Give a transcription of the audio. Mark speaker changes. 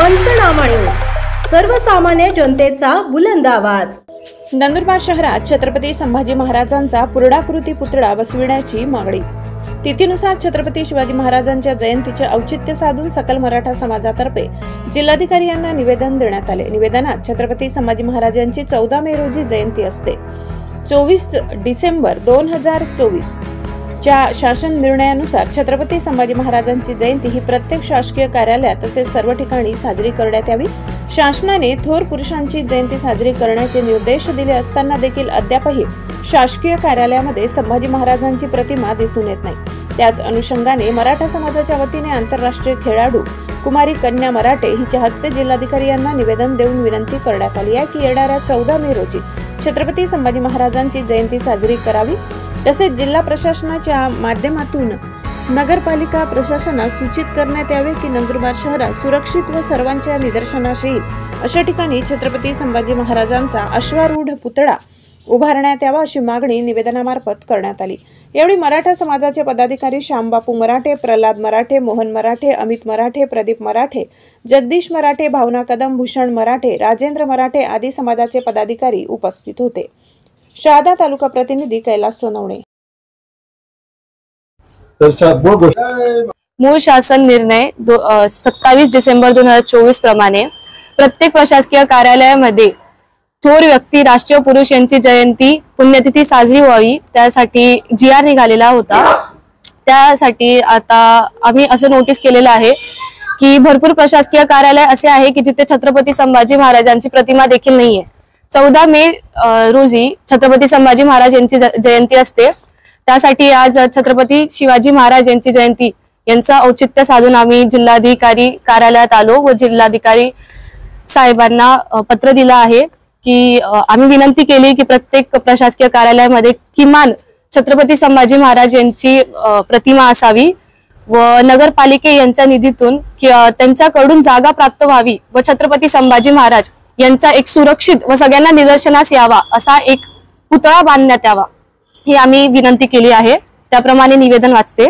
Speaker 1: पंचनामा न्यूज, सर्वसामान्य जनतेचा बुलंद आवाज।
Speaker 2: नंदुरबार शहरात छत्रपती संभाजी महाराजांचा पूर्णाकृती पुतळा बसविण्याची मागणी। तिथीनुसार छत्रपती शिवाजी महाराजांच्या जयंतीचे औचित्य साधून सकल मराठा समाजातर्फे जिल्हाधिकारी यांना निवेदन देण्यात आले। निवेदनात छत्रपती संभाजी महाराजांची 14 मे रोजी जयंती असते। 24 डिसेंबर 2024 च्या शासन निर्णयानुसार छत्रपती संभाजी महाराजांची जयंती ही प्रत्येक शासकीय कार्यालयात तसेच सर्व ठिकाणी साजरी करण्यात यावी। शासनाने थोर पुरुषांची जयंती साजरी करण्याचे निर्देश दिले असताना देखील अद्यापही शासकीय कार्यालयामध्ये संभाजी महाराजांची प्रतिमा दिसून येत नाही। त्याच अनुषंगाने मराठा समाजाच्या वतीने आंतरराष्ट्रीय खेळाडू कुमारी कन्या मराठे हिच्या हस्ते जिल्हाधिकारी यांना निवेदन देऊन विनंती करण्यात आली आहे की येणाऱ्या 14 मे रोजी छत्रपती संभाजी महाराजांची जयंती साजरी करावी। तसेच जिल्हा प्रशासनाच्या माध्यमातून नगरपालिका प्रशासनास सूचित करण्यात यावे की नंदुरबार शहरात सुरक्षित व सर्वांच्या निदर्शनास येईल अशा ठिकाणी छत्रपती संभाजी महाराजांचा अश्वारूढ पुतळा उभारण्यात यावा अशी मागणी निवेदनामार्फत करण्यात आली। यावेळी मराठा समाजाचे पदाधिकारी श्यामबापू मराठे, प्रल्हाद मराठे, मोहन मराठे, अमित मराठे, प्रदीप मराठे, जगदीश मराठे, भावना कदम, भूषण मराठे, राजेंद्र मराठे आदी समाजाचे पदाधिकारी उपस्थित होते। शहादा तालुका प्रतिनिधी कैलास सोनवणे।
Speaker 3: मूळ शासन निर्णय 27 डिसेंबर 2024 प्रमाणे प्रत्येक प्रशासकीय कार्यालयामध्ये थोर व्यक्ती राष्ट्रीय पुरुष यांची जयंती पुण्यतिथी साजरी व्हावी त्यासाठी GR निघालेला होता। त्यासाठी आता आम्ही असं नोटीस केलेलं आहे की भरपूर प्रशासकीय कार्यालय असे आहे की जिथे छत्रपती संभाजी महाराजांची प्रतिमा देखील नाहीये। 14 मे रोजी छत्रपती संभाजी महाराज यांची जयंती असते। त्यासाठी आज छत्रपती शिवाजी महाराज यांची जयंती यांचा औचित्य साधून आम्ही जिल्हाधिकारी कार्यालयात आलो व जिल्हाधिकारी साहेबांना पत्र दिलं आहे की आम्ही विनंती केली की प्रत्येक प्रशासकीय कार्यालयामध्ये किमान छत्रपती संभाजी महाराज यांची प्रतिमा असावी व नगरपालिके यांच्या निधीतून त्यांच्याकडून जागा प्राप्त व्हावी व छत्रपती संभाजी महाराज यांचा एक सुरक्षित व सगळ्यांना निदर्शनास यावा असा एक पुतळा बांधण्यात यावा ही आम्ही विनंती केली आहे। त्याप्रमाणे निवेदन वाचते।